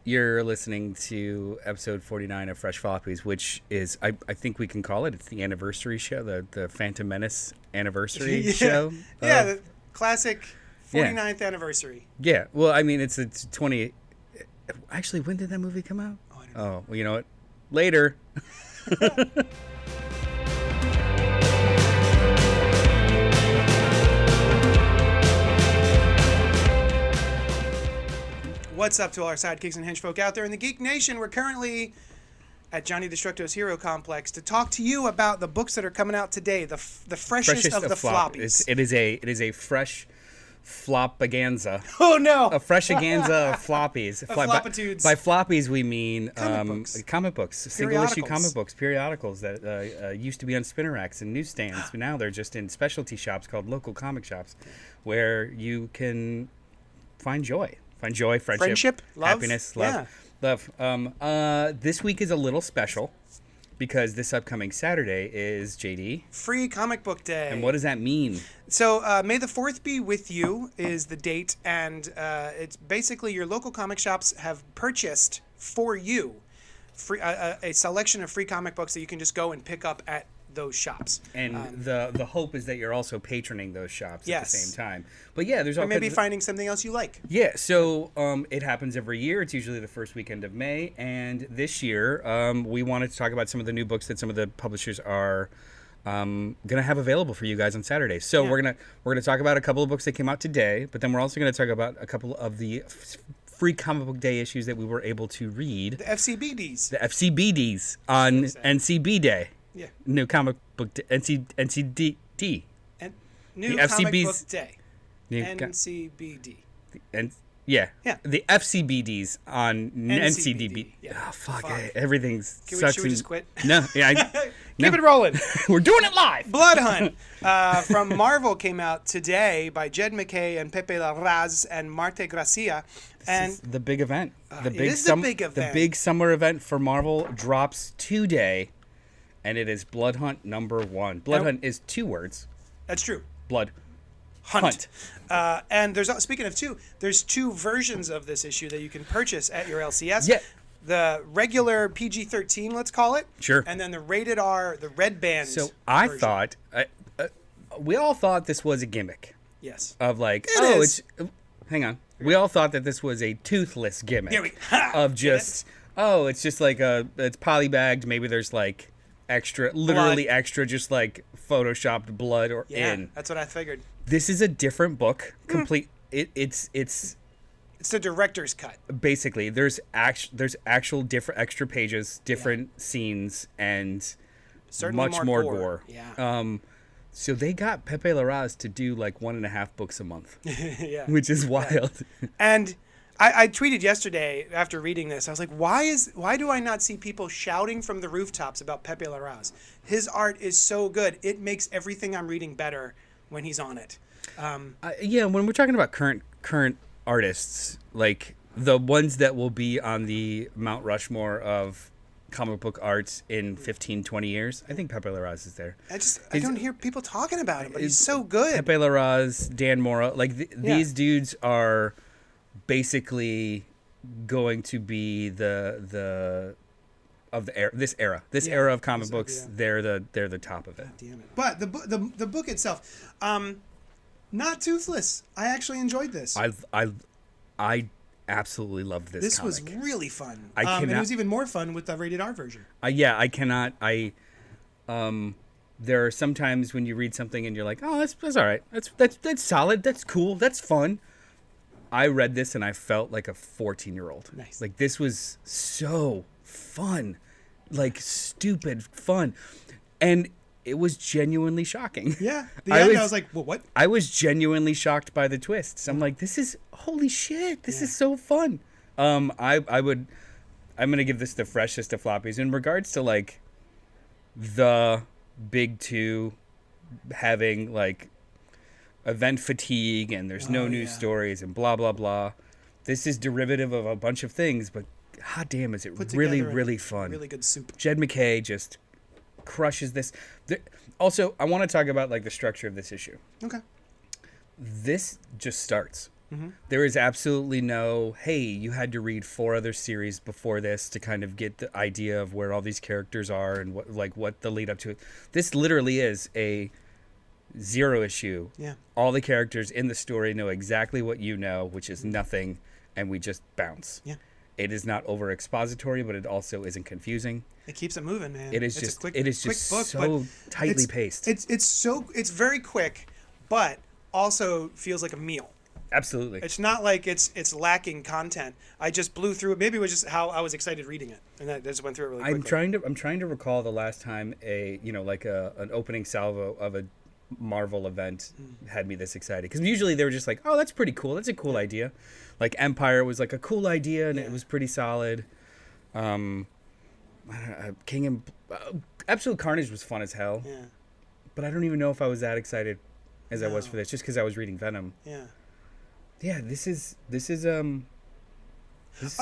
You're listening to episode 49 of Fresh Floppies, which is, I think we can call it, it's the anniversary show, the Phantom Menace anniversry show. Yeah, the classic 49th anniversary. Yeah, well, I mean, it's 20... Actually, when did that movie come out? Oh, I don't know. Oh, well, you know what? Later. What's up to all our sidekicks and henchfolk out there in the Geek Nation? We're currently at Johnny Destructo's Hero Complex to talk to you about the books that are coming out today, the freshest of the floppies. It is a fresh flopaganza. Oh no! A freshaganza of floppies. Floppitudes. By floppies we mean comic books. Single issue comic books, periodicals that used to be on spinner racks and newsstands, but now they're just in specialty shops called local comic shops, where you can find joy. Find joy, friendship, love, happiness, love. This week is a little special because this upcoming Saturday is Free Comic Book Day. And what does that mean? So May the 4th be with you is the date, and it's basically your local comic shops have purchased for you a selection of free comic books that you can just go and pick up at those shops. And the hope is that you're also patroning those shops at the same time. But yeah, there's all maybe finding something else you like. Yeah, so it happens every year. It's usually the first weekend of May, and this year we wanted to talk about some of the new books that some of the publishers are gonna have available for you guys on Saturday. So we're gonna talk about a couple of books that came out today, but then we're also gonna talk about a couple of the free comic book day issues that we were able to read. The FCBDs. The FCBDs on NCB Day. Yeah. New comic book NCDD. New comic book day. NCBD. The FCBDs on NCDB. Yeah. Oh, fuck. Everything's should we just quit? No. Keep it rolling. We're doing it live. Blood Hunt from Marvel came out today by Jed McKay and Pepe Larraz and Marte Gracia. And the big event. The big event. The big summer event for Marvel drops today. And it is Blood Hunt #1. Blood Hunt is 2 words. That's true. Blood Hunt. And there's, speaking of 2, there's 2 versions of this issue that you can purchase at your LCS. Yeah. The regular PG-13, let's call it. Sure. And then the rated R, the red band. So I version. thought, we all thought this was a gimmick. Yes. Of like, hang on. We all thought that this was a toothless gimmick. Of just, it's just like it's polybagged. Maybe there's like literally extra, just like photoshopped blood in. That's what I figured. This is a different book. Complete. It's the director's cut. Basically, there's actual different extra pages, different scenes, and certainly much more gore. Yeah. So they got Pepe Larraz to do like 1.5 books a month. Yeah. Which is wild. Yeah. And I tweeted yesterday after reading this. I was like, why do I not see people shouting from the rooftops about Pepe Larraz? His art is so good. It makes everything I'm reading better when he's on it. When we're talking about current artists, like the ones that will be on the Mount Rushmore of comic book arts in 15, 20 years, I think Pepe Larraz is there. I don't hear people talking about him, but he's so good. Pepe Larraz, Dan Mora, like these dudes are basically going to be this era of comic books. They're the top of it. God damn it. But the book itself, not toothless. I actually enjoyed this. I absolutely loved this. This comic. was really fun. And it was even more fun with the rated R version. I cannot. There are some times when you read something and you're like, oh, that's all right. That's solid. That's cool. That's fun. I read this and I felt like a 14-year-old. Nice. Like, this was so fun. Like, stupid fun. And it was genuinely shocking. Yeah. I was like, well, what? I was genuinely shocked by the twists. I'm like, this is, holy shit, this is so fun. I'm going to give this the freshest of floppies. In regards to, like, the big 2 having, like, event fatigue and there's no news stories and blah blah blah. This is derivative of a bunch of things, but god damn is it really fun. Really good soup. Jed McKay just crushes this. Also, I want to talk about like the structure of this issue. Okay. This just starts. There is absolutely no, hey, you had to read 4 other series before this to kind of get the idea of where all these characters are and what the lead up to it. This literally is a 0 issue. Yeah. All the characters in the story know exactly what you know, which is nothing, and we just bounce. Yeah. It is not over expository, but it also isn't confusing. It keeps it moving, man. It is It's just a quick, it is quick just book, so but tightly paced. It's very quick, but also feels like a meal. Absolutely. It's not like it's lacking content. I just blew through it. Maybe it was just how I was excited reading it, and I just went through it really quickly. I'm trying to recall the last time an opening salvo of a Marvel event had me this excited, because usually they were just like, oh, that's pretty cool, that's a cool idea. Like Empire was like a cool idea, and it was pretty solid. Absolute Carnage was fun as hell. Yeah. But I don't even know if I was that excited as I was for this, just because I was reading Venom. Yeah. Yeah, this is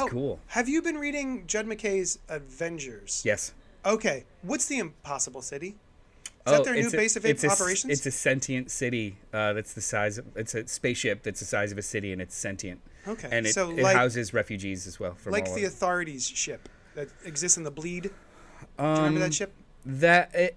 cool. Have you been reading Judd McKay's Avengers? Yes. Okay. What's the Impossible City? Is that their new base of operations? It's a sentient city that's the size of... It's a spaceship that's the size of a city, and it's sentient. Okay. And it houses refugees as well. From like all the over. Authorities ship that exists in the Bleed. Do you remember that ship? That that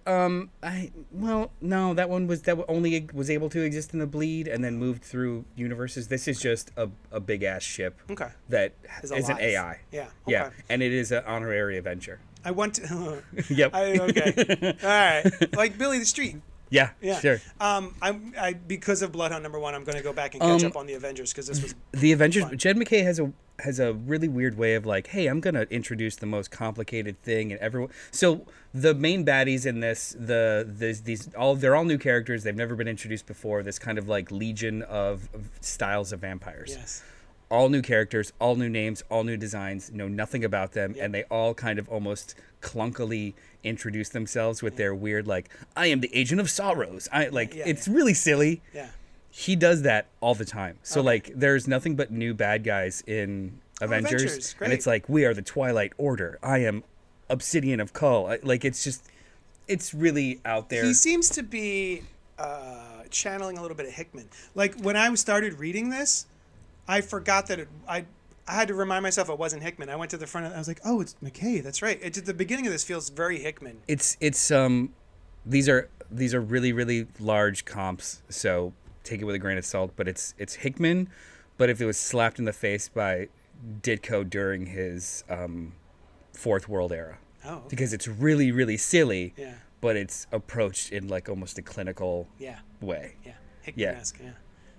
one only was able to exist in the Bleed and then moved through universes. This is just a big ass ship. Okay. That is an alive. AI. Yeah. Okay. Yeah, and it is an honorary Avenger. I went to. Yep. Okay. All right. Like Billy the Street. Yeah. Sure. I because of Bloodhound #1, I'm going to go back and catch up on the Avengers, because this was the Avengers. fun. Judd McKay has a really weird way of like, hey, I'm going to introduce the most complicated thing, and everyone. So the main baddies in this, they're all new characters. They've never been introduced before. This kind of like legion of styles of vampires. Yes. All new characters, all new names, all new designs, know nothing about them, and they all kind of almost clunkily introduce themselves with their weird, like, I am the Agent of Sorrows. It's really silly. Yeah. He does that all the time. So, Okay. like, there's nothing but new bad guys in Avengers. Avengers, great. And it's like, we are the Twilight Order. I am Obsidian of Kull. It's really out there. He seems to be channeling a little bit of Hickman. Like, when I started reading this, I forgot that I had to remind myself it wasn't Hickman. I went to the front, and I was like, oh, it's McKay. That's right. The beginning of this feels very Hickman. These are really, really large comps, so take it with a grain of salt, but it's Hickman, but if it was slapped in the face by Ditko during his Fourth World era. Oh, okay. Because it's really, really silly, Yeah. but it's approached in like almost a clinical way. Yeah. Hickman-esque, yeah.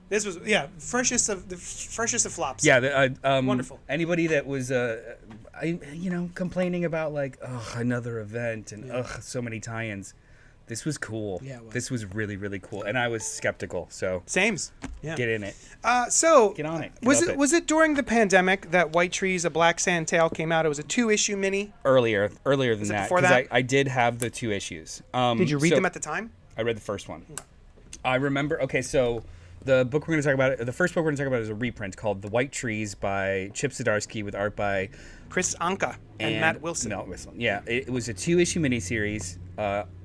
This was freshest of flops. Yeah, wonderful. Anybody that was complaining about like another event and so many tie-ins, this was cool. Yeah, it was. This was really, really cool, and I was skeptical. So Sames. Yeah. get in it. So Get on it. Was it during the pandemic that White Trees: A Black Sand Tale came out? It was a 2-issue mini. Earlier than it that, before that? I did have the 2 issues. Did you read them at the time? I read the first one. I remember. Okay, so the book we're going to talk about, the first book we're going to talk about, is a reprint called "The White Trees" by Chip Zdarsky with art by Chris Anka and Matt Wilson. Yeah, it was a 2-issue miniseries,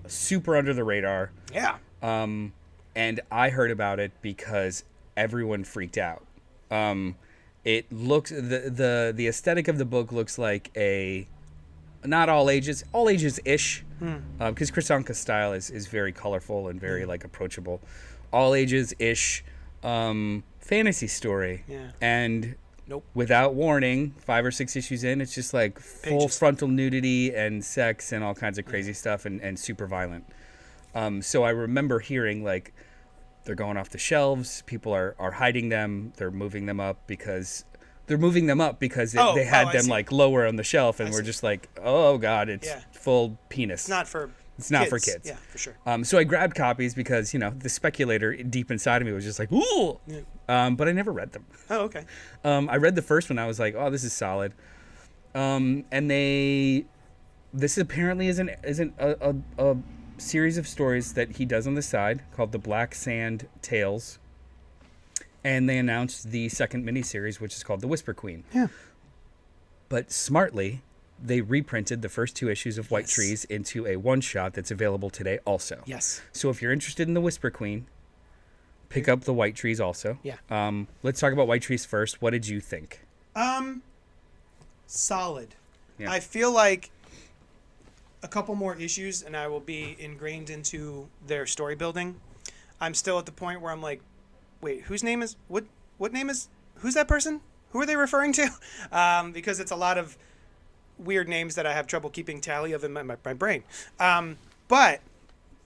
super under the radar. Yeah. And I heard about it because everyone freaked out. It looks the aesthetic of the book looks like a not all ages ish, because Chris Anka's style is very colorful and very like approachable, all ages ish fantasy story. Yeah. And Nope. without warning, 5 or 6 issues in, it's just like full frontal nudity and sex and all kinds of crazy stuff and super violent. So I remember hearing like they're going off the shelves, people are hiding them, they're moving them up because they had them like lower on the shelf, and we're just like, oh god, it's full penis. It's not for kids. Yeah, for sure. So I grabbed copies because, the speculator deep inside of me was just like, ooh. Yeah. But I never read them. Oh, okay. I read the first one. I was like, oh, this is solid. And this apparently isn't a series of stories that he does on the side called the Black Sand Tales. And they announced the second miniseries, which is called The Whisper Queen. Yeah. But smartly, they reprinted the first 2 issues of White Trees into a one-shot that's available today also. Yes. So if you're interested in The Whisper Queen, pick up the White Trees also. Yeah. Let's talk about White Trees first. What did you think? Solid. Yeah. I feel like a couple more issues and I will be ingrained into their story building. I'm still at the point where I'm like, wait, whose name is what name is who's that person? Who are they referring to? Because it's a lot of weird names that I have trouble keeping tally of in my brain. But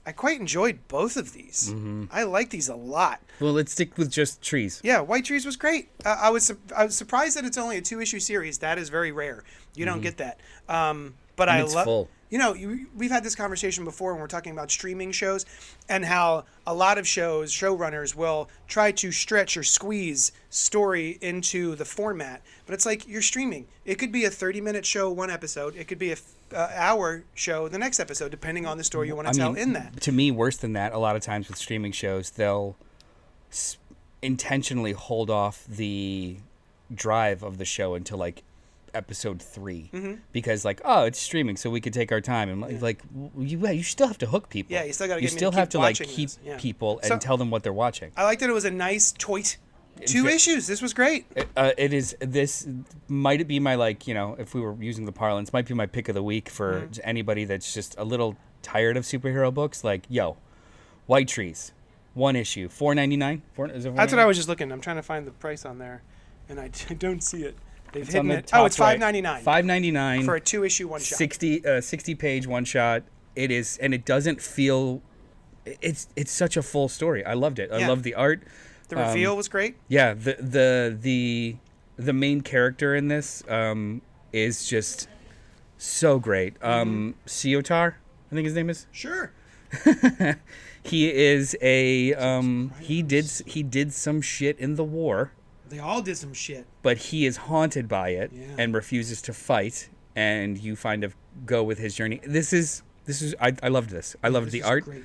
I quite enjoyed both of these. Mm-hmm. I like these a lot. Well, let's stick with just Trees. Yeah, White Trees was great. I was surprised that it's only a 2-issue series. That is very rare. You don't get that. But I love. Full. You know, we've had this conversation before when we're talking about streaming shows and how a lot of showrunners will try to stretch or squeeze story into the format. But it's like you're streaming. It could be a 30-minute show, one episode. It could be a hour show, the next episode, depending on the story you want to tell in that. To me, worse than that, a lot of times with streaming shows, they'll intentionally hold off the drive of the show until like episode 3 because like, oh, it's streaming, so we could take our time and like you still have to hook people. Yeah, you still got to. You still have to like keep people and tell them what they're watching. I like that it was a nice toit. 2 issues. This was great. It is. This might be my like, you know, if we were using the parlance, might be my pick of the week for anybody that's just a little tired of superhero books. Like, yo, White Trees, 1 issue, $4.99. That's what I was just looking. I'm trying to find the price on there, and I don't see it. They've It's hidden on the it. top Oh, it's right. $5.99. $5.99 for a 2-issue one shot. 60-page one shot. It is, and it doesn't feel. It's such a full story. I loved it. I love the art. The reveal was great. Yeah, the main character in this is just so great. Siotar, I think his name is. Sure. He is a he did some shit in the war. They all did some shit. But he is haunted by it and refuses to fight, and you kind of go with his journey. This is I loved this. I loved the art. Great.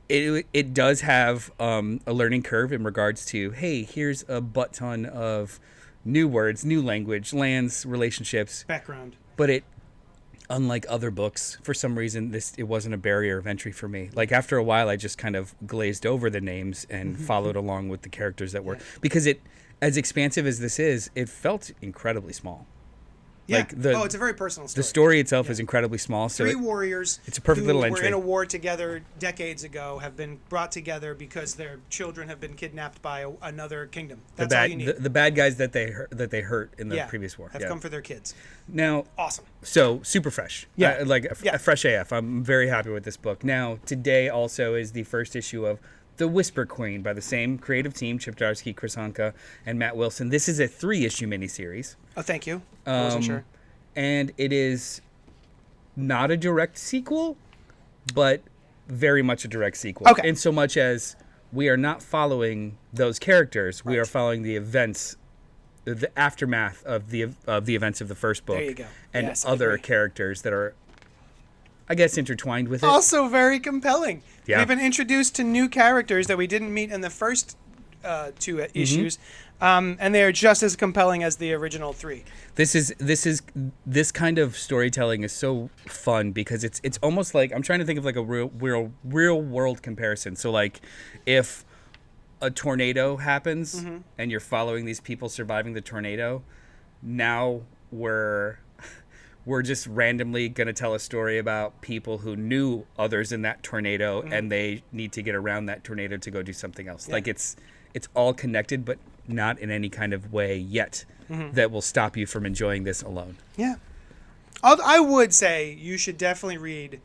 It does have a learning curve in regards to, hey, here's a butt ton of new words, new language, lands, relationships, background. But it, unlike other books, for some reason it wasn't a barrier of entry for me. Like after a while, I just kind of glazed over the names and followed along with the characters that were because it, as expansive as this is, it felt incredibly small. Yeah. Like it's a very personal story. The story itself is incredibly small. So 3 warriors. It's a perfect little entry. Were in a war together decades ago, have been brought together because their children have been kidnapped by another kingdom. That's all you need. The bad guys that they hurt in the previous war have come for their kids. Now, awesome. So super fresh. Yeah, fresh AF. I'm very happy with this book. Now today also is the first issue of The Whisper Queen by the same creative team, Chip Zdarsky, Chris Hanka, and Matt Wilson. This is a 3-issue miniseries. Oh, thank you. I wasn't sure. And it is not a direct sequel, but very much a direct sequel. Okay. In so much as we are not following those characters, we are following the events, the aftermath of the events of the first book. There you go. And yes, other characters that are, I guess, intertwined with it. Also very compelling. Yeah. We've been introduced to new characters that we didn't meet in the first 2 issues, and they are just as compelling as the original 3. This kind of storytelling is so fun because it's almost like, I'm trying to think of like a real world comparison. So like if a tornado happens and you're following these people surviving the tornado, now we're just randomly going to tell a story about people who knew others in that tornado and they need to get around that tornado to go do something else. Yeah. Like it's all connected, but not in any kind of way yet that will stop you from enjoying this alone. Yeah. I would say you should definitely read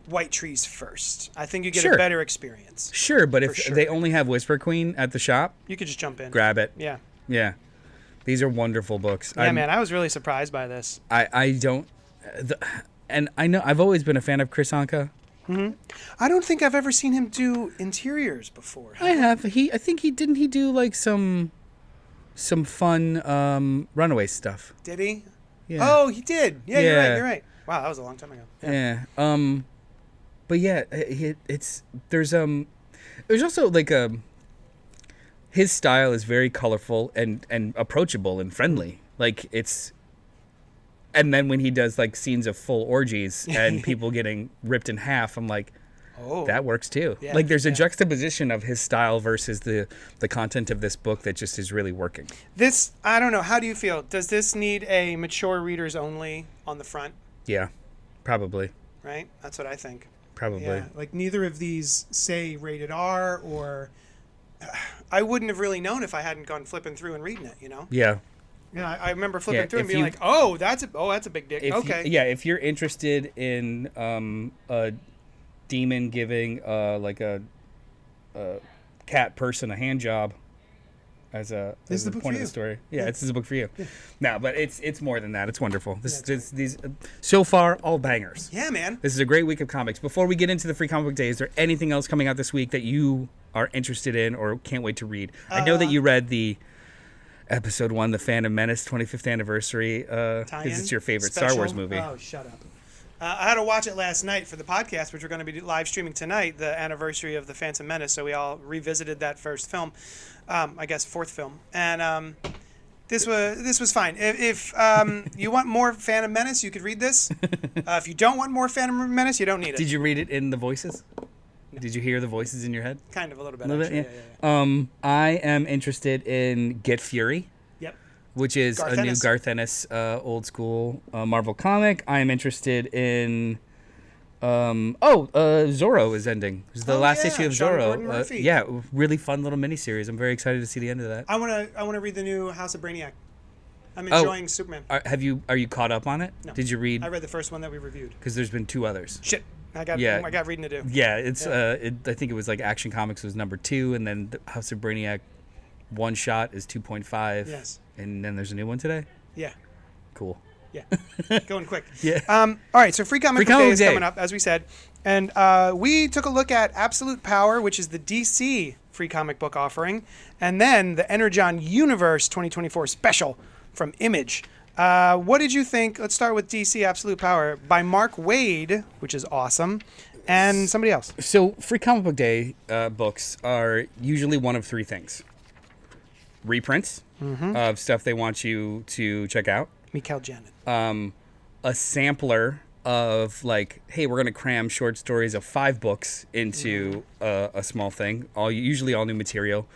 White Trees first. I think you get a better experience. Sure, but if they only have Whisper Queen at the shop, you could just jump in. Grab it. Yeah. Yeah. These are wonderful books. Yeah, man, I was really surprised by this. And I know I've always been a fan of Chris Hanka. I don't think I've ever seen him do interiors before. I have. I think he do like some fun Runaway stuff. Did he? Yeah. Oh, he did. Yeah, you're right. Wow, that was a long time ago. Yeah. But yeah, there's also like his style is very colorful and approachable and friendly. Like and then when he does like scenes of full orgies and people getting ripped in half, I'm like, Oh. that works too. Yeah, Like there's a yeah. juxtaposition of his style versus the content of this book that just is really working. This, I don't know. How do you feel? Does this need a mature readers only on the front? Yeah, probably. Right? That's what I think. Probably. Yeah, like neither of these say rated R, or I wouldn't have really known if I hadn't gone flipping through and reading it, you know? Yeah. Yeah, I remember flipping Yeah, through and if being you- like, oh, that's a big dick. Okay. If you're interested in a demon giving like a cat person a hand job as a This is the as a book point for of the you. story. Yeah, Yeah. this is a book for you. No, but it's more than that. It's wonderful. it's These so far all bangers. Yeah, man. This is a great week of comics. Before we get into the free comic book day, is there anything else coming out this week that you are interested in or can't wait to read? I know that you read the episode 1, the Phantom Menace 25th anniversary, because it's your favorite Star Wars Special? movie. Oh, shut up. I had to watch it last night for the podcast, which we're going to be live streaming tonight, the anniversary of the Phantom Menace. So we all revisited that first film, I guess fourth film, and this was fine. If you want more Phantom Menace, you could read this. If you don't want more Phantom Menace, you don't need it. Did you read it in the voices? Did you hear the voices in your head? Kind of a little bit. A little Actually. bit, yeah. I am interested in Get Fury, Yep. which is Garth a new Ennis. Garth Ennis old school Marvel comic. I am interested in Zorro is ending. It was the Oh, last yeah, issue of Sean Zorro. Gordon Murphy. Yeah, really fun little miniseries. I'm very excited to see the end of that. I wanna read the new House of Brainiac. I'm Oh. enjoying Superman. Are you caught up on it? No. Did you read? I read the first one that we reviewed. Because there's been 2 others. Shit. I got reading to do. Yeah, it's I think it was like Action Comics was number 2, and then the House of Brainiac one shot is 2.5. Yes. And then there's a new one today. Yeah. Cool. Yeah. Going quick. Yeah. All right, so Free Comic Free Book Day Comic is Day. coming up, as we said. And we took a look at Absolute Power, which is the DC free comic book offering, and then the Energon Universe 2024 special from Image. What did you think? Let's start with DC Absolute Power by Mark Waid, which is awesome, and somebody else. So Free Comic Book Day books are usually one of 3 things: reprints of stuff they want you to check out, Mikael Janin. a sampler of like, hey, we're gonna cram short stories of 5 books into a small thing, usually all new material,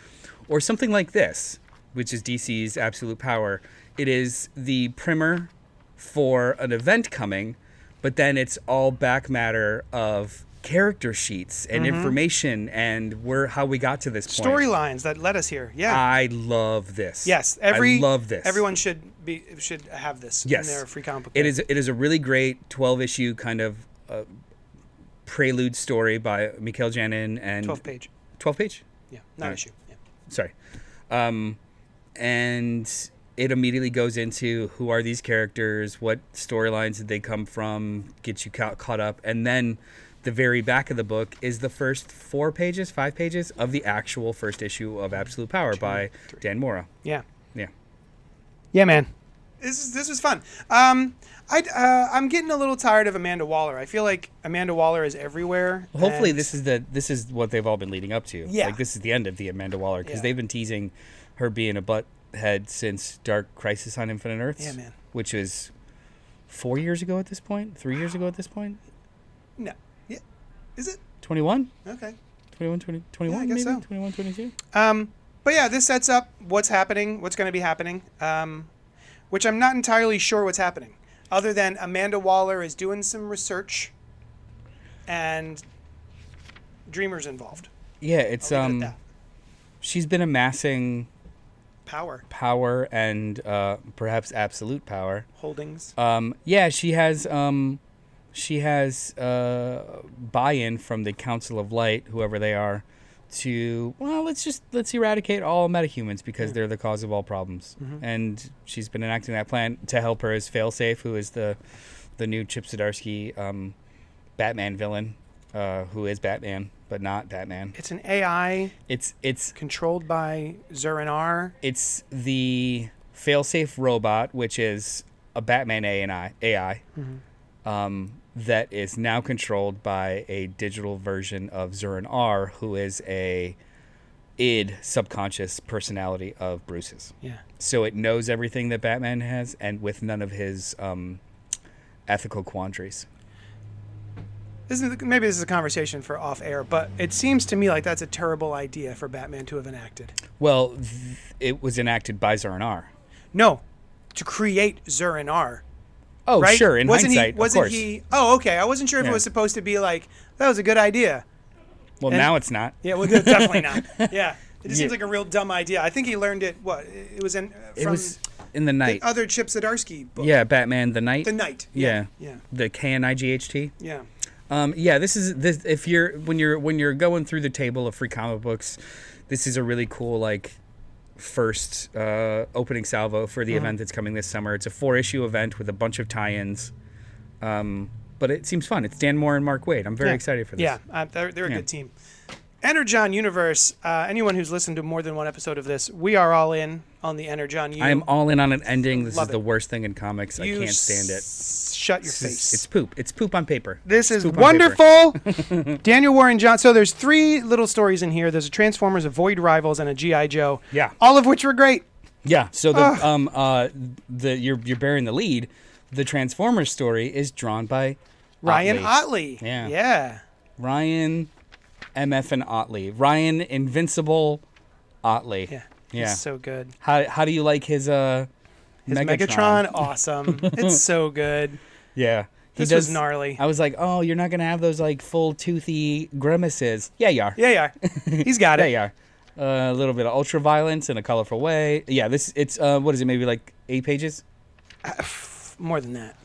or something like this, which is DC's Absolute Power. It is the primer for an event coming, but then it's all back matter of character sheets and information and how we got to this point. Storylines that led us here. Yeah. I love this. Yes. I love this. Everyone should have this Yes. in their free comic book. It is a really great 12-issue kind of prelude story by Mikael Janin and 12-page. 12-page? Yeah. Not Alright. issue. Yeah. Sorry. And it immediately goes into who are these characters, what storylines did they come from, gets you caught up, and then the very back of the book is the first 5 pages of the actual first issue of Absolute Power by Dan Mora. Yeah. Yeah. Yeah, man. This was fun. I'm getting a little tired of Amanda Waller. I feel like Amanda Waller is everywhere. Hopefully, and- this is what they've all been leading up to. Yeah. Like this is the end of the Amanda Waller because Yeah. they've been teasing her being a butthead since Dark Crisis on Infinite Earths. Yeah, man. Which was 4 years ago at this point, 3 years ago at this point. No. Yeah. Is it? 21, Okay. 21, 20, 21 Yeah, I guess maybe so. 21, 22. But yeah, this sets up what's happening, what's going to be happening, which I'm not entirely sure what's happening, other than Amanda Waller is doing some research, and Dreamer's involved. Yeah, it's I'll leave it at that. she's been amassing Power and perhaps absolute power. holdings. Yeah, she has buy-in from the Council of Light, whoever they are, to let's eradicate all metahumans because they're the cause of all problems. And she's been enacting that plan to help her as Failsafe, who is the new Chip Zdarsky Batman villain, who is Batman but not Batman. It's an AI. It's Controlled by Zur-En-Arr. it's the Failsafe robot, which is a Batman AI. That is now controlled by a digital version of Zur-En-Arr, who is a id subconscious personality of Bruce's. Yeah. So it knows everything that Batman has, and with none of his ethical quandaries. maybe this is a conversation for off air, but it seems to me like that's a terrible idea for Batman to have enacted. Well, it was enacted by Zur-En-Arr. No, to create Zur-En-Arr. Oh, right? sure. In wasn't hindsight, he, wasn't of course. he? Oh, okay. I wasn't sure if it was supposed to be like that was a good idea. Well, now it's not. Yeah, well, definitely not. Yeah, it just seems like a real dumb idea. I think he learned it. What it was in. It was in the Night. The other Chip Zdarsky book. Yeah, Batman the Night. The Night. Yeah. Yeah. The KNIGHT. Yeah. Yeah, this. If when you're going through the table of free comic books, this is a really cool first opening salvo for the event that's coming this summer. It's a 4-issue event with a bunch of tie-ins, but it seems fun. It's Dan Moore and Mark Waid. I'm very excited for this. Yeah, they're a good team. Energon Universe. Anyone who's listened to more than one episode of this, we are all in on the Energon. I am all in on an ending. This is Love the it. worst thing in comics. I can't stand it. Shut your face. It's poop. It's poop on paper. This is poop on wonderful. Daniel Warren John. So there's 3 little stories in here. There's a Transformers, a Void Rivals, and a G.I. Joe. Yeah. All of which were great. Yeah. So you're bearing the lead. The Transformers story is drawn by Ryan Otley. Yeah. Yeah. Ryan MF and Otley. Ryan Invincible Otley. Yeah. Yeah. He's so good. How do you like his Megatron, awesome. It's so good. Yeah. This was gnarly. I was like, oh, you're not going to have those full toothy grimaces. Yeah, you are. Yeah. He's got it. Yeah, you are. A little bit of ultra violence in a colorful way. Yeah, it's what is it? Maybe 8 pages? More than that.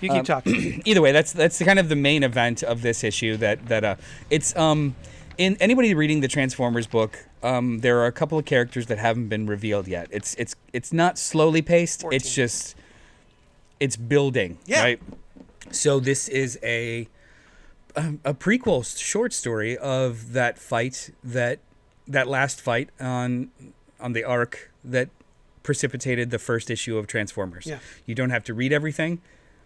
You keep talking. Either way, that's kind of the main event of this issue. That it's in anybody reading the Transformers book, there are a couple of characters that haven't been revealed yet. It's not slowly paced. 14. It's just it's building. Yeah. Right. So this is a prequel short story of that fight that last fight on the arc that precipitated the first issue of Transformers. Yeah. You don't have to read everything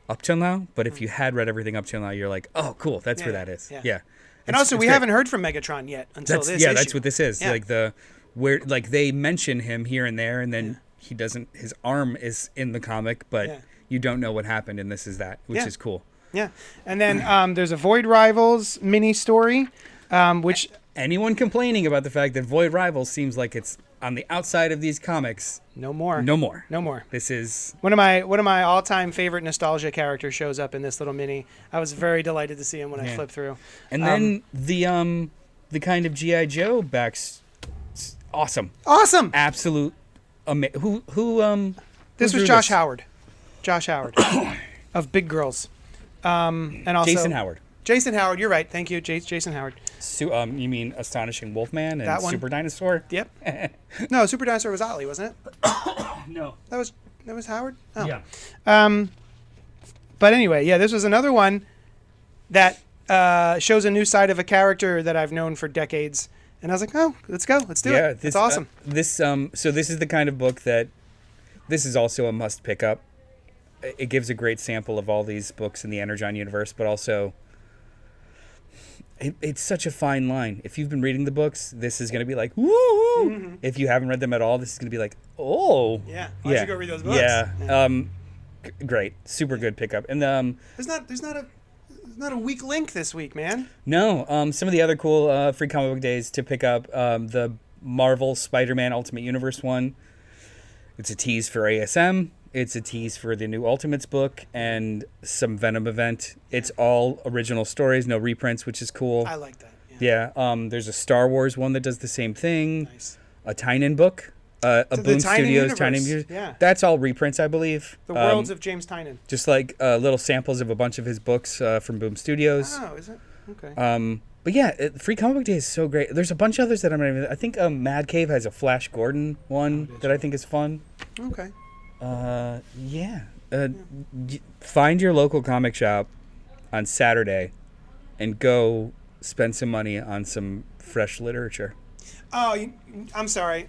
up till now, but if you had read everything up till now, you're like, oh, cool, that's where that is. Yeah. And also, we haven't heard from Megatron yet until this Yeah, issue. that's what this is. Yeah. Where they mention him here and there, and then he doesn't. His arm is in the comic, but you don't know what happened, and this is that, which is cool. Yeah, and then there's a Void Rivals mini story, which anyone complaining about the fact that Void Rivals seems like it's on the outside of these comics. No more. This is one of my all-time favorite nostalgia characters shows up in this little mini. I was very delighted to see him when I flipped through. And then the kind of G.I. Joe backs, awesome, absolute. This was Josh Howard of Big Girls, and also Jason Howard. You're right. Thank you, Jason Howard. You mean Astonishing Wolfman and Super Dinosaur? Yep. No, Super Dinosaur was Otley, wasn't it? No. That was Howard? Oh. Yeah. But anyway, this was another one that shows a new side of a character that I've known for decades. And I was like, oh, let's go. Let's do it. It's awesome. So this is the kind of book that this is also a must pick up. It gives a great sample of all these books in the Energon universe, but also it's such a fine line. If you've been reading the books, this is going to be like, woo! Mm-hmm. If you haven't read them at all, this is going to be like, oh. Yeah. Why don't you go read those books? Yeah. Great. Super good pickup. And there's not a weak link this week, man. No. Some of the other cool free comic book days to pick up, the Marvel Spider-Man Ultimate Universe one. It's a tease for ASM. It's a tease for the new Ultimates book and some Venom event. It's all original stories, no reprints, which is cool. I like that. Yeah. There's a Star Wars one that does the same thing. Nice. A Tynan book. A Boom Studios Tynan Universe. Yeah. That's all reprints, I believe. The Worlds of James Tynan. Just like little samples of a bunch of his books from Boom Studios. Oh, is it? Okay. But yeah, Free Comic Book Day is so great. There's a bunch of others that I'm not even... I think Mad Cave has a Flash Gordon one that I think is fun. Okay. Find your local comic shop on Saturday and go spend some money on some fresh literature. Oh, I'm sorry.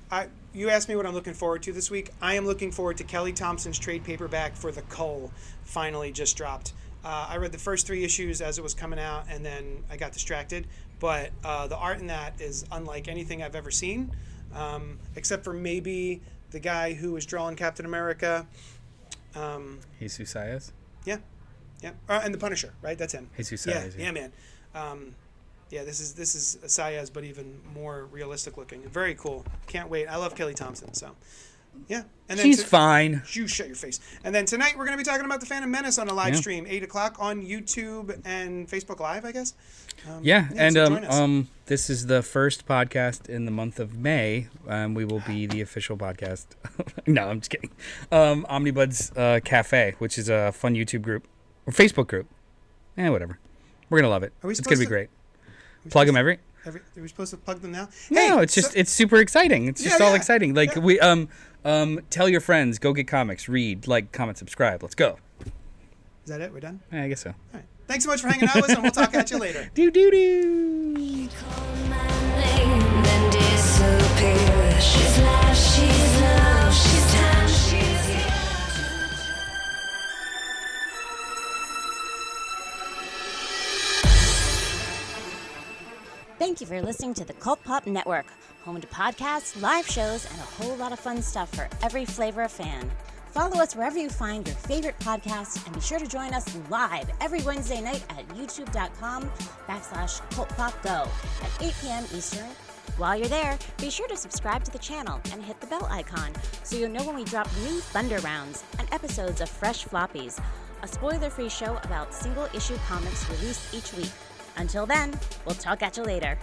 You asked me what I'm looking forward to this week. I am looking forward to Kelly Thompson's trade paperback for The Cull, finally just dropped. I read the first 3 issues as it was coming out, and then I got distracted. But the art in that is unlike anything I've ever seen, except for maybe the guy who was drawing Captain America. Jesus Saez? Yeah. Yeah, and the Punisher, right? That's him. Jesus Yeah, Saez, yeah, man. Yeah, this is Saez, but even more realistic looking. Very cool. Can't wait. I love Kelly Thompson. So, yeah. And then She's fine. You shut your face. And then tonight we're going to be talking about the Phantom Menace on a live stream, 8:00 on YouTube and Facebook Live, I guess. And so join us. this is the first podcast in the month of May. We will be the official podcast. No, I'm just kidding. Omnibuds Cafe, which is a fun YouTube group or Facebook group. Whatever. We're gonna love it. It's gonna be great. Plug them every. Are we supposed to plug them now? No, it's just it's super exciting. It's just all exciting. Like we tell your friends, go get comics, read, like, comment, subscribe. Let's go. Is that it? We're done? I guess so. All right. Thanks so much for hanging out with us, and we'll talk at you later. Do. She's life, she's love, she's time, she's here. Thank you for listening to the CultPop Network, home to podcasts, live shows, and a whole lot of fun stuff for every flavor of fan. Follow us wherever you find your favorite podcasts, and be sure to join us live every Wednesday night at youtube.com/CultPopGo at 8 p.m. Eastern. While you're there, be sure to subscribe to the channel and hit the bell icon so you'll know when we drop new Thunder Rounds and episodes of Fresh Floppies, a spoiler-free show about single-issue comics released each week. Until then, we'll talk at you later.